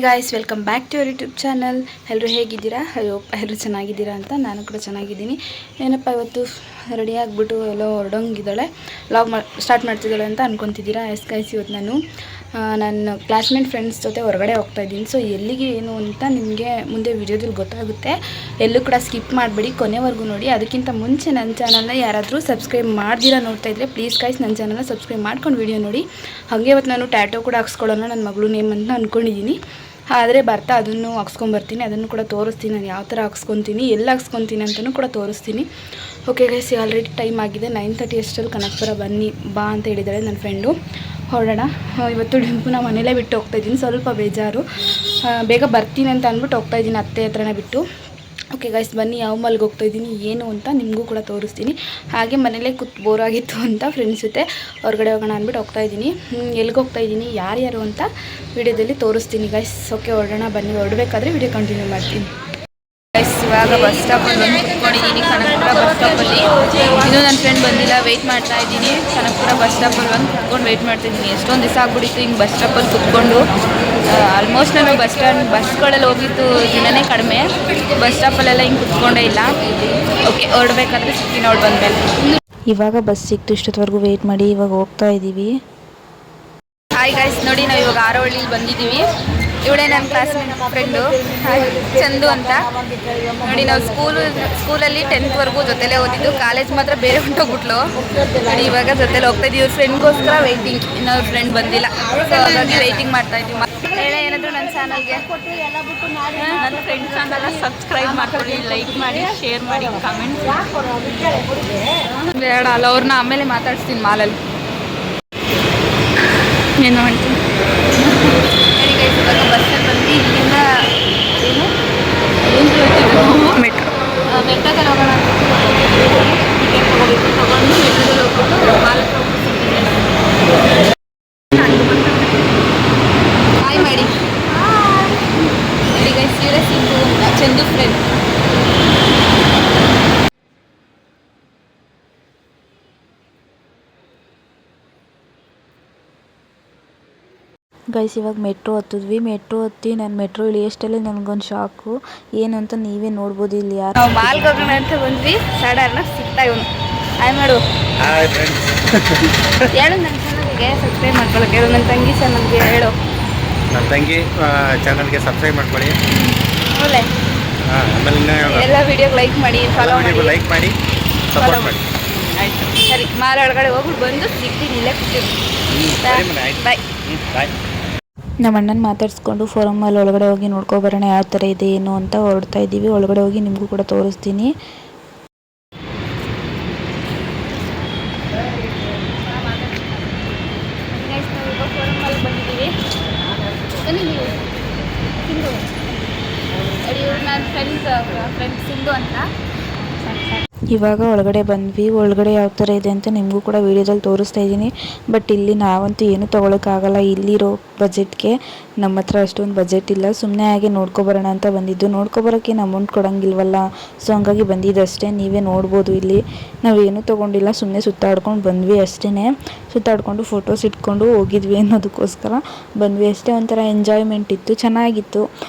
Guys welcome back to your YouTube channel. ಎಲ್ಲರೂ ಹೇಗಿದ್ದೀರಾ? ಎಲ್ಲರೂ ಚೆನ್ನಾಗಿದ್ದೀರಾ ಅಂತ ನಾನು ಕೂಡ ಚೆನ್ನಾಗಿದ್ದೀನಿ. ಏನಪ್ಪ ಇವತ್ತು ರೆಡಿ ಆಗಿಬಿಟ್ಟು ಎಲ್ಲೋ ಹೊರಡೋಂಗಿದ್ದಾಳೆ, ಲಾಗ್ ಸ್ಟಾರ್ಟ್ ಮಾಡ್ತಿದ್ದಾಳೆ ಅಂತ ಅನ್ಕೊತಿದ್ದೀರಾ. ಗೈಸ್ ಇವತ್ತು ನಾನು ನನ್ನ ಕ್ಲಾಸ್ಮೇಟ್ ಫ್ರೆಂಡ್ಸ್ ಜೊತೆ ಹೊರಗಡೆ ಹೋಗ್ತಾಯಿದ್ದೀನಿ. ಸೊ ಎಲ್ಲಿಗೆ ಏನು ಅಂತ ನಿಮಗೆ ಮುಂದೆ ವಿಡಿಯೋದಲ್ಲಿ ಗೊತ್ತಾಗುತ್ತೆ. ಎಲ್ಲೂ ಕೂಡ ಸ್ಕಿಪ್ ಮಾಡಬೇಡಿ, ಕೊನೆವರೆಗೂ ನೋಡಿ. ಅದಕ್ಕಿಂತ ಮುಂಚೆ ನನ್ನ ಚಾನಲ್ನ ಯಾರಾದರೂ ಸಬ್ಸ್ಕ್ರೈಬ್ ಮಾಡ್ದಿರಾ ನೋಡ್ತಾ ಇದ್ದರೆ ಪ್ಲೀಸ್ ಗೈಸ್ ನನ್ನ ಚಾನಲ್ನ ಸಬ್ಸ್ಕ್ರೈಬ್ ಮಾಡ್ಕೊಂಡು ವಿಡಿಯೋ ನೋಡಿ. ಹಾಗೆ ಇವತ್ತು ನಾನು ಟ್ಯಾಟೋ ಕೂಡ ಹಾಕ್ಸ್ಕೊಳ್ಳೋಣ ನನ್ನ ಮಗಳು ನೇಮ್ ಅಂತ ಅಂದ್ಕೊಂಡಿದ್ದೀನಿ. ಆದರೆ ಬರ್ತಾ ಅದನ್ನು ಹಾಕ್ಸ್ಕೊಂಬರ್ತೀನಿ, ಅದನ್ನು ಕೂಡ ತೋರಿಸ್ತೀನಿ. ನಾನು ಯಾವ ಥರ ಹಾಕ್ಸ್ಕೊತೀನಿ, ಎಲ್ಲಿ ಹಾಕ್ಸ್ಕೊತೀನಿ ಅಂತಲೂ ಕೂಡ ತೋರಿಸ್ತೀನಿ. ಓಕೆ ಗೈಸ್, ಆಲ್ರೆಡಿ ಟೈಮ್ ಆಗಿದೆ 9:30 ಅಷ್ಟರಲ್ಲಿ ಕನಕಪುರ ಬನ್ನಿ ಬಾ ಅಂತ ಹೇಳಿದ್ದಾಳೆ ನನ್ನ ಫ್ರೆಂಡು. ಹೊರಡೋಣ. ಇವತ್ತು ಡಿಂಪುನ ಮನೇಲೇ ಬಿಟ್ಟು ಹೋಗ್ತಾಯಿದ್ದೀನಿ, ಸ್ವಲ್ಪ ಬೇಜಾರು. ಬೇಗ ಬರ್ತೀನಿ ಅಂತ ಅಂದ್ಬಿಟ್ಟು ಹೋಗ್ತಾಯಿದ್ದೀನಿ ಅತ್ತೆ ಹತ್ರನೇ ಬಿಟ್ಟು. ಓಕೆ ಗೈಸ್, ಬನ್ನಿ ಯಾವ ಮಾಲ್ಗೆ ಹೋಗ್ತಾಯಿದ್ದೀನಿ ಏನು ಅಂತ ನಿಮಗೂ ಕೂಡ ತೋರಿಸ್ತೀನಿ. ಹಾಗೆ ಮನೇಲೇ ಬೋರ್ ಆಗಿತ್ತು ಅಂತ ಫ್ರೆಂಡ್ಸ್ ಜೊತೆ ಹೊರಗಡೆ ಹೋಗೋಣ ಅಂದ್ಬಿಟ್ಟು ಹೋಗ್ತಾಯಿದ್ದೀನಿ. ಎಲ್ಲಿಗೆ ಹೋಗ್ತಾಯಿದ್ದೀನಿ, ಯಾರ್ಯಾರು ಅಂತ ವಿಡಿಯೋದಲ್ಲಿ ತೋರಿಸ್ತೀನಿ ಗೈಸ್. ಓಕೆ ಹೊರಡೋಣ ಬನ್ನಿ. ಹೊರಡಬೇಕಾದ್ರೆ ವಿಡಿಯೋ ಕಂಟಿನ್ಯೂ ಮಾಡ್ತೀನಿ ಗೈಸ್. ಇವಾಗ ಬಸ್ ಸ್ಟಾಪಲ್ಲಿ ಬಂದು ಕುತ್ಕೊಂಡಿದ್ದೀನಿ, ಕನಕಪುರ ಬಸ್ ಸ್ಟಾಪಲ್ಲಿ. ಇನ್ನೂ ನನ್ನ ಫ್ರೆಂಡ್ ಬಂದಿಲ್ಲ, ವೆಯ್ಟ್ ಮಾಡ್ತಾ ಇದ್ದೀನಿ. ಕನಕಪುರ ಬಸ್ ಸ್ಟಾಪಲ್ಲಿ ಬಂದು ಕುತ್ಕೊಂಡು ವೆಯ್ಟ್ ಮಾಡ್ತಾಯಿದ್ದೀನಿ. ಎಷ್ಟೊಂದು ದಿವಸ ಆಗ್ಬಿಟ್ಟಿತ್ತು ಹಿಂಗೆ ಬಸ್ ಸ್ಟಾಪಲ್ಲಿ ಕುತ್ಕೊಂಡು. ಆಲ್ಮೋಸ್ಟ್ ನಾನು ಬಸ್ಗಳಲ್ಲಿ ಹೋಗಿದ್ದು ದಿನವೇ ಕಡಿಮೆ, ಬಸ್ ಸ್ಟಾಪಲ್ಲೆಲ್ಲ ಹಿಂಗೆ ಕುತ್ಕೊಂಡೇ ಇಲ್ಲ. ಓಕೆ ಹೊರಡಬೇಕಾದ್ರೆ ಸಿಕ್ಕಿ ನೋಡಿ ಬಂದಮೇಲೆ. ಇವಾಗ ಬಸ್ ಸಿಕ್ತು, ಇಷ್ಟೊತ್ತವರೆಗೂ ವೆಯ್ಟ್ ಮಾಡಿ ಇವಾಗ ಹೋಗ್ತಾ ಇದ್ದೀವಿ. ಹಾಯ್ ಗೈಸ್, ನೋಡಿ ನಾವು ಇವಾಗ ಆರೋಹಳ್ಳಿಲಿ ಬಂದಿದ್ದೀವಿ. ಇವಳೇ ನನ್ನ ಕ್ಲಾಸ್ಮೇಟ್ ಫ್ರೆಂಡು ಚಂದು ಅಂತ. ನೋಡಿ ನಾವು ಸ್ಕೂಲಲ್ಲಿ 10th ಜೊತೆಲೇ ಓದಿದ್ದು, ಕಾಲೇಜ್ ಮಾತ್ರ ಬೇರೆ ಹೊಂಟೋಗ್ಬಿಟ್ಲು. ನೋಡಿ ಇವಾಗ ಜೊತೆಲಿ ಹೋಗ್ತಾ ಇದ್ದೀವಿ. ಫ್ರೆಂಡ್ಗೋಸ್ಕರ ವೆಯ್ಟಿಂಗ್, ಇನ್ನೊಂದು ಫ್ರೆಂಡ್ ಬಂದಿಲ್ಲ, ಸೊ ಹಾಗಾಗಿ ವೆಯ್ಟಿಂಗ್ ಮಾಡ್ತಾ ಇದ್ದೀವಿ. ಹೇಳೇ ಏನಾದರೂ ನನ್ನ ಚಾನಲ್ಗೆ, ನನ್ನ ಫ್ರೆಂಡ್ ಚಾನಲ್ನ ಸಬ್ಸ್ಕ್ರೈಬ್ ಮಾಡ್ಕೊಳ್ಳಿ, ಲೈಕ್ ಮಾಡಿ, ಶೇರ್ ಮಾಡಿ, ಕಮೆಂಟ್ ಬೇಡ ಅಲ್ಲ, ಅವ್ರನ್ನ ಆಮೇಲೆ ಮಾತಾಡ್ಸ್ತೀನಿ ಮಾಲಲ್ಲಿ. ಏನು ಮಾಡ್ತೀನಿ ಇವಾಗ ಬಸ್ಸಲ್ಲಿ ಬಂದು ಇಲ್ಲಿಂದ ಮೆಟ್ರೋದಲ್ಲಿ ಹೋಗೋಣ ಅಂತ ಟಿಕೆಟ್ ತೊಗೊಂಡು ಮೆಟ್ರೋದಲ್ಲಿ ಹೋಗ್ಬಿಟ್ಟು ಮಾಲಕ್ಕೆ ಹೋಗ್ಬಿಟ್ಟು ಹಾಯ್ ಮಾಡಿ. ನೋಡಿ ಗೈಸ್, ಇವರೇ ಸಿಂಧು ಅಂತ, ಚಂದು ಫ್ರೆಂಡ್. ಗೈಸ್ ಇವಾಗ ಮೆಟ್ರೋ ಹತ್ತಿದ್ವಿ. ಮೆಟ್ರೋ ಹತ್ತಿ ನಾನು ಮೆಟ್ರೋ ಇಳಿಯೋಷ್ಟಲ್ಲೇ ನನಗೊಂದು ಶಾಕು. ಏನು ಅಂತ ನೀವೇ ನೋಡ್ಬೋದು. ಇಲ್ಲಿ ಯಾರು ನಾವು ಮಾಲ್ಗೆ ಹೋಗೋಣ ಅಂತ ಬಂದ್ವಿ, ಸಾಧಾರಣ ಸಿಗ್ತಾ ಇವನು. ಹಾಯ್ ಮಾಡು. ಹೇಳು ನನ್ನ ಚಾನಲ್ಗೆ ಸಬ್ಸ್ಕ್ರೈಬ್ ಮಾಡ್ಕೊಳ್ಳೋಕೆ, ಹೇಳು ನನ್ನ ತಂಗಿ ಚಾನಲ್ಗೆ ಹೇಳು. ನನ್ನ ತಂಗಿ ಚಾನಲ್ಗೆ ಸಬ್ಸ್ಕ್ರೈಬ್ ಮಾಡ್ಕೊಳ್ಳಿ. ಒಳ್ಳೆ ಆಮೇಲೆ ಎಲ್ಲ ವಿಡಿಯೋಗೆ ಲೈಕ್ ಮಾಡಿ, ಫಾಲೋ ಮಾಡಿ, ಲೈಕ್ ಮಾಡಿ, ಸಪೋರ್ಟ್ ಮಾಡಿ. ಆಯಿತು ಸರಿ, ಮಾಲ್ ಒಳಗಡೆ ಹೋಗ್ಬಿಟ್ಟು ಬಂದು ಸಿಗ್ತೀನಿ, ಇಲ್ಲೇ ಕೂತಿರ್ತೀನಿ. ಬಾಯ್ ಬಾಯ್. ನಮ್ಮ ಅಣ್ಣನ ಮಾತಾಡಿಸ್ಕೊಂಡು ಫೋರಮ್ ಮಾಲ್ ಒಳಗಡೆ ಹೋಗಿ ನೋಡ್ಕೊಬರೋಣ ಯಾವ ಥರ ಇದೆ ಏನು ಅಂತ ಹೊರಡ್ತಾ ಇದ್ದೀವಿ. ಒಳಗಡೆ ಹೋಗಿ ನಿಮಗೂ ಕೂಡ ತೋರಿಸ್ತೀನಿ. ಫೋರಮ್ ಮಾಲ್ ಬಂದಿದ್ದೀವಿ. ಬನ್ನಿ ನೀವು. ಸಿಂಧು ಇವ್ರು ನನ್ನ ಫ್ರೆಂಡ್ ಸಿಂಧು ಅಂತ. ಇವಾಗ ಒಳಗಡೆ ಬಂದ್ವಿ. ಒಳಗಡೆ ಯಾವ ಥರ ಇದೆ ಅಂತ ನಿಮಗೂ ಕೂಡ ವೀಡಿಯೋದಲ್ಲಿ ತೋರಿಸ್ತಾ ಇದ್ದೀನಿ. ಬಟ್ ಇಲ್ಲಿ ನಾವಂತೂ ಏನೂ ತೊಗೊಳಕ್ಕಾಗಲ್ಲ. ಇಲ್ಲಿರೋ ಬಜೆಟ್ಗೆ ನಮ್ಮ ಹತ್ರ ಅಷ್ಟೊಂದು ಬಜೆಟ್ ಇಲ್ಲ. ಸುಮ್ಮನೆ ಹಾಗೆ ನೋಡ್ಕೊಬರೋಣ ಅಂತ ಬಂದಿದ್ದು. ನೋಡ್ಕೊಬರೋಕ್ಕೇನು ಅಮೌಂಟ್ ಕೊಡೋಂಗಿಲ್ವಲ್ಲ, ಸೊ ಹಂಗಾಗಿ ಬಂದಿದ್ದಷ್ಟೇ. ನೀವೇ ನೋಡ್ಬೋದು, ಇಲ್ಲಿ ನಾವೇನೂ ತೊಗೊಂಡಿಲ್ಲ, ಸುಮ್ಮನೆ ಸುತ್ತಾಡ್ಕೊಂಡು ಬಂದ್ವಿ ಅಷ್ಟೇ. ಸುತ್ತಾಡ್ಕೊಂಡು ಫೋಟೋಸ್ ಇಟ್ಕೊಂಡು ಹೋಗಿದ್ವಿ ಅನ್ನೋದಕ್ಕೋಸ್ಕರ ಬಂದ್ವಿ ಅಷ್ಟೇ. ಒಂಥರ ಎಂಜಾಯ್ಮೆಂಟ್ ಇತ್ತು, ಚೆನ್ನಾಗಿತ್ತು.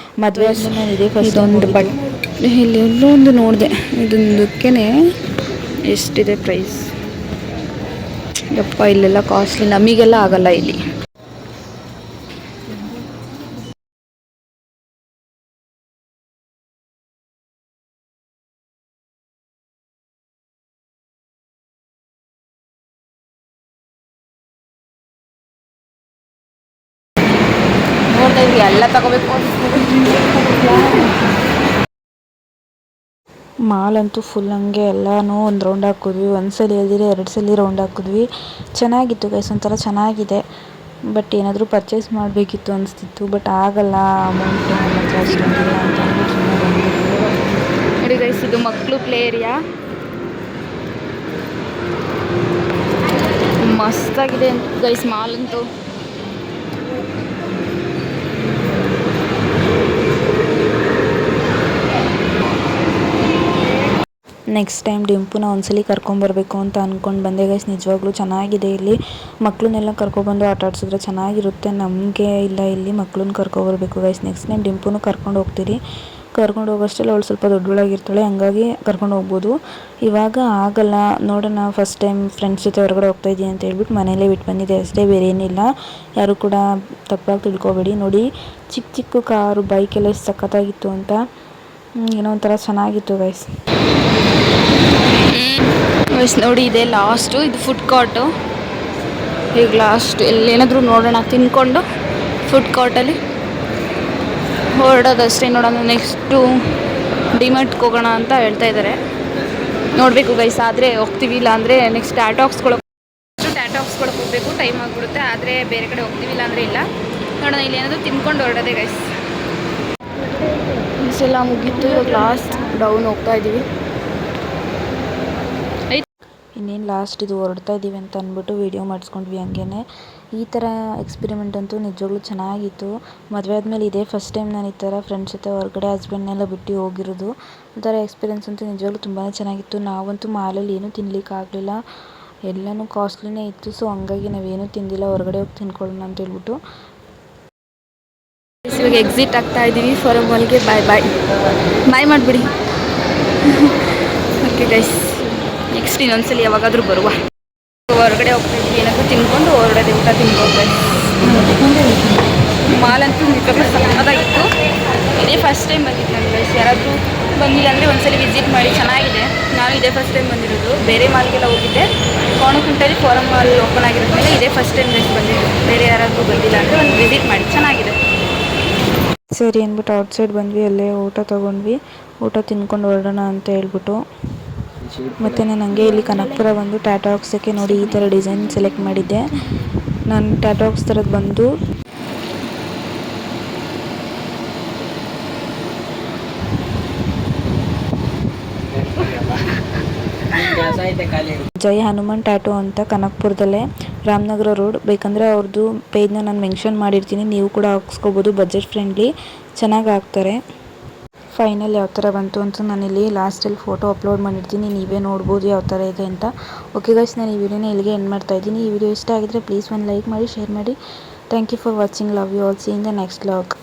ಮದುವೆ ಆದಮೇಲೆ ನಾನು ಇದೇ ಫಸ್ಟ್ ಇಲ್ಲಿ ಎಲ್ಲೋ ಒಂದು ನೋಡಿದೆ, ಇದೊಂದಕ್ಕೆ ಎಷ್ಟಿದೆ ಪ್ರೈಸ್. ಯಪ್ಪ ಇಲ್ಲೆಲ್ಲ ಕಾಸ್ಟ್ಲಿ, ನಮಗೆಲ್ಲ ಆಗಲ್ಲ ಇಲ್ಲಿ. ನೋಡ್ತಾ ಇದ್ವಿ ಎಲ್ಲ ತಗೋಬೇಕು. ಮಾಲ್ ಅಂತೂ ಫುಲ್ ಹಂಗೆ ಎಲ್ಲನೂ ಒಂದು ರೌಂಡ್ ಹಾಕಿದ್ವಿ. ಒಂದು ಸಲ ಹೇಳಿದ್ರೆ 2 ಸಲ ರೌಂಡ್ ಹಾಕಿದ್ವಿ. ಚೆನ್ನಾಗಿತ್ತು ಗೈಸ್, ಒಂಥರ ಚೆನ್ನಾಗಿದೆ. ಬಟ್ ಏನಾದರೂ ಪರ್ಚೇಸ್ ಮಾಡಬೇಕಿತ್ತು ಅನಿಸ್ತಿತ್ತು, ಬಟ್ ಆಗಲ್ಲ, ಅಮೌಂಟು ನಮ್ಮ ಹತ್ರ ಅಷ್ಟೊಂದಿಲ್ಲ ಅಂತ ಅಂದ್ಬಿಟ್ಟು ಸುಮ್ಮನೆ ಬಂದಿದ್ವಿ. ನೋಡಿ ಗೈಸ್, ಇದು ಮಕ್ಕಳು ಪ್ಲೇ ಏರಿಯಾ, ಮಸ್ತಾಗಿದೆ ಗೈಸ್ ಮಾಲ್ ಅಂತೂ. ನೆಕ್ಸ್ಟ್ ಟೈಮ್ ಡಿಂಪುನ ಒಂದ್ಸಲಿ ಕರ್ಕೊಂಬರ್ಬೇಕು ಅಂತ ಅಂದ್ಕೊಂಡು ಬಂದೆ ಗೈಸ್. ನಿಜವಾಗ್ಲೂ ಚೆನ್ನಾಗಿದೆ ಇಲ್ಲಿ. ಮಕ್ಕಳನ್ನೆಲ್ಲ ಕರ್ಕೊಬಂದು ಆಟ ಆಡ್ಸಿದ್ರೆ ಚೆನ್ನಾಗಿರುತ್ತೆ. ನಮಗೆ ಇಲ್ಲ ಇಲ್ಲಿ ಮಕ್ಕಳನ್ನ ಕರ್ಕೊಬರ್ಬೇಕು ಗೈಸ್. ನೆಕ್ಸ್ಟ್ ಟೈಮ್ ಡಿಂಪುನು ಕರ್ಕೊಂಡು ಹೋಗ್ತೀರಿ. ಕರ್ಕೊಂಡು ಹೋಗೋಷ್ಟರಲ್ಲಿ ಅವಳು ಸ್ವಲ್ಪ ದೊಡ್ಡೊಳಗಿರ್ತಾಳೆ, ಹಂಗಾಗಿ ಕರ್ಕೊಂಡು ಹೋಗ್ಬೋದು. ಇವಾಗ ಆಗಲ್ಲ ನೋಡೋಣ. ಫಸ್ಟ್ ಟೈಮ್ ಫ್ರೆಂಡ್ಸ್ ಜೊತೆ ಹೊರಗಡೆ ಹೋಗ್ತಾ ಇದ್ದೀನಿ ಅಂತ ಹೇಳ್ಬಿಟ್ಟು ಮನೇಲೇ ಬಿಟ್ಟು ಬಂದಿದ್ದೆ ಅಷ್ಟೇ, ಬೇರೆ ಏನಿಲ್ಲ. ಯಾರು ಕೂಡ ತಪ್ಪಾಗಿ ತಿಳ್ಕೊಬೇಡಿ. ನೋಡಿ ಚಿಕ್ಕ ಚಿಕ್ಕ ಕಾರು ಬೈಕೆಲ್ಲ ಎಷ್ಟು ಸಖತ್ತಾಗಿತ್ತು ಅಂತ. ಏನೋ ಒಂಥರ ಚೆನ್ನಾಗಿತ್ತು ಗೈಸ್. ನೋಡಿ ಇದೆ ಲಾಸ್ಟು, ಇದು ಫುಡ್ ಕೋರ್ಟು. ಈಗ ಲಾಸ್ಟ್ ಎಲ್ಲೇನಾದರೂ ನೋಡೋಣ ತಿನ್ಕೊಂಡು ಫುಡ್ ಕೋರ್ಟಲ್ಲಿ ಹೊರಡೋದಷ್ಟೇ. ನೋಡೋಣ ನೆಕ್ಸ್ಟು ಡಿಮಾರ್ಟ್ಗೆ ಹೋಗೋಣ ಅಂತ ಹೇಳ್ತಾ ಇದ್ದಾರೆ. ನೋಡಬೇಕು ಗೈಸ್, ಆದರೆ ಹೋಗ್ತೀವಿ, ಇಲ್ಲ ಅಂದರೆ ನೆಕ್ಸ್ಟ್ ಟ್ಯಾಟಾಕ್ಸ್ಕೊಳಕ್ಕೆ ಹೋಗಬೇಕು, ಟೈಮ್ ಆಗಿಬಿಡುತ್ತೆ. ಆದರೆ ಬೇರೆ ಕಡೆ ಹೋಗ್ತೀವಿ, ಇಲ್ಲ ಅಂದರೆ ಇಲ್ಲ. ನೋಡೋಣ ಇಲ್ಲಿ ಏನಾದರೂ ತಿನ್ಕೊಂಡು ಹೊರಡೋದೆ ಗೈಸ್. ಎಲ್ಲ ಮುಗೀತು, ಇವಾಗ ಲಾಸ್ಟ್ ಡೌನ್ ಹೋಗ್ತಾ ಇದ್ದೀವಿ. ಇನ್ನೇನು ಲಾಸ್ಟ್ ಇದು ಹೊರಡ್ತಾ ಇದ್ದೀವಿ ಅಂತ ಅಂದ್ಬಿಟ್ಟು ವೀಡಿಯೋ ಮಾಡಿಸ್ಕೊಂಡ್ವಿ. ಹಂಗೇ ಈ ಥರ ಎಕ್ಸ್ಪೆರಿಮೆಂಟ್ ಅಂತೂ ನಿಜವಾಗ್ಲೂ ಚೆನ್ನಾಗಿತ್ತು. ಮದುವೆ ಆದಮೇಲೆ ಇದೇ ಫಸ್ಟ್ ಟೈಮ್ ನಾನು ಈ ಥರ ಫ್ರೆಂಡ್ಸ್ ಜೊತೆ ಹೊರಗಡೆ ಹಸ್ಬೆಂಡ್ನೆಲ್ಲ ಬಿಟ್ಟು ಹೋಗಿರೋದು. ಈ ಥರ ಎಕ್ಸ್ಪೀರಿಯೆನ್ಸ್ ಅಂತೂ ನಿಜವಾಗ್ಲೂ ತುಂಬಾ ಚೆನ್ನಾಗಿತ್ತು. ನಾವಂತೂ ಮಾಲಲ್ಲಿ ಏನೂ ತಿನ್ನಲಿಕ್ಕಾಗಲಿಲ್ಲ, ಎಲ್ಲನೂ ಕಾಸ್ಟ್ಲಿನೇ ಇತ್ತು. ಸೊ ಹಂಗಾಗಿ ನಾವೇನೂ ತಿಂದಿಲ್ಲ, ಹೊರಗಡೆ ಹೋಗಿ ತಿನ್ಕೊಳ್ಳೋಣ ಅಂತ ಹೇಳ್ಬಿಟ್ಟು. ಇವಾಗ ಎಕ್ಸಿಟ್ ಆಗ್ತಾ ಇದ್ದೀವಿ ಫಾರಮ್ ಮಾಲ್ಗೆ. ಬಾಯ್ ಮಾಡಿಬಿಡಿ. ಓಕೆ ಗೈಸ್, ನೆಕ್ಸ್ಟ್ ಇನ್ನೊಂದ್ಸಲಿ ಯಾವಾಗಾದರೂ ಬರುವ. ಹೊರಗಡೆ ಹೋಗ್ತಾ ಇದ್ವಿ, ಏನಾದರೂ ತಿನ್ಕೊಂಡು ಹೊರಡೋದೆ, ಊಟ ತಿನ್ಕೊಂಡು. ಮಾಲ್ ಅಂತೂ ನಿಜವಾಗ್ಲೂ ಸಕ್ಕತ್ತಾಗಿತ್ತು. ಇದೇ ಫಸ್ಟ್ ಟೈಮ್ ಬಂದಿದ್ದು ನಾನು ಗೈಸ್. ಯಾರಾದರೂ ಬಂದಿಲ್ಲ ಅಂದರೆ ಒಂದ್ಸಲಿ ವಿಸಿಟ್ ಮಾಡಿ, ಚೆನ್ನಾಗಿದೆ. ನಾನು ಇದೇ ಫಸ್ಟ್ ಟೈಮ್ ಬಂದಿರೋದು, ಬೇರೆ ಮಾಲ್ಗೆಲ್ಲ ಹೋಗಿದ್ದೆ. ಕೋಣಕುಂಟಲ್ಲಿ ಫಾರಮ್ ಮಾಲ್ ಓಪನ್ ಆಗಿರೋದ್ಮೇಲೆ ಇದೇ ಫಸ್ಟ್ ಟೈಮ್ ಗೈಸ್ ಬಂದಿದ್ದು. ಬೇರೆ ಯಾರಾದರೂ ಬಂದಿಲ್ಲ ಅಂದರೆ ಒಂದು ವಿಸಿಟ್ ಮಾಡಿ, ಚೆನ್ನಾಗಿದೆ. ಸರಿ ಅಂದ್ಬಿಟ್ಟು ಔಟ್ಸೈಡ್ ಬಂದ್ವಿ, ಅಲ್ಲೇ ಊಟ ತೊಗೊಂಡ್ವಿ. ಊಟ ತಿನ್ಕೊಂಡು ಹೊರಡೋಣ ಅಂತ ಹೇಳ್ಬಿಟ್ಟು. ಮತ್ತು ನಾನು ಹಂಗೆ ಇಲ್ಲಿ ಕನಕಪುರ ಬಂದು ಟ್ಯಾಟಾಕ್ಸಕ್ಕೆ ನೋಡಿ ಈ ಥರ ಡಿಸೈನ್ ಸೆಲೆಕ್ಟ್ ಮಾಡಿದ್ದೆ. ನಾನು ಟ್ಯಾಟಾಕ್ಸ್ ಥರದ್ದು ಬಂದು ಜೈ ಹನುಮಾನ್ ಟ್ಯಾಟೂ ಅಂತ ಕನಕಪುರದಲ್ಲೇ, ರಾಮನಗರ ರೋಡ್. ಬೇಕಂದರೆ ಅವ್ರದ್ದು ಪೇಜ್ನ ನಾನು ಮೆನ್ಷನ್ ಮಾಡಿರ್ತೀನಿ, ನೀವು ಕೂಡ ಹಾಕ್ಸ್ಕೊಬೋದು. ಬಜೆಟ್ ಫ್ರೆಂಡ್ಲಿ, ಚೆನ್ನಾಗಿ ಹಾಕ್ತಾರೆ. ಫೈನಲ್ ಯಾವ ಥರ ಬಂತು ಅಂತ ನಾನಿಲ್ಲಿ ಲಾಸ್ಟಲ್ಲಿ ಫೋಟೋ ಅಪ್ಲೋಡ್ ಮಾಡಿರ್ತೀನಿ, ನೀವೇ ನೋಡ್ಬೋದು ಯಾವ ಥರ ಇದೆ ಅಂತ. ಓಕೆ ಗೈಸ್, ನಾನು ಈ ವಿಡಿಯೋನ ಇಲ್ಲಿಗೆ ಎಂಡ್ ಮಾಡ್ತಾಯಿದ್ದೀನಿ. ಈ ವಿಡಿಯೋ ಇಷ್ಟ ಆಗಿದ್ರೆ ಪ್ಲೀಸ್ ಒಂದು ಲೈಕ್ ಮಾಡಿ, ಶೇರ್ ಮಾಡಿ. Thank you for watching. Love you all. See in the next vlog.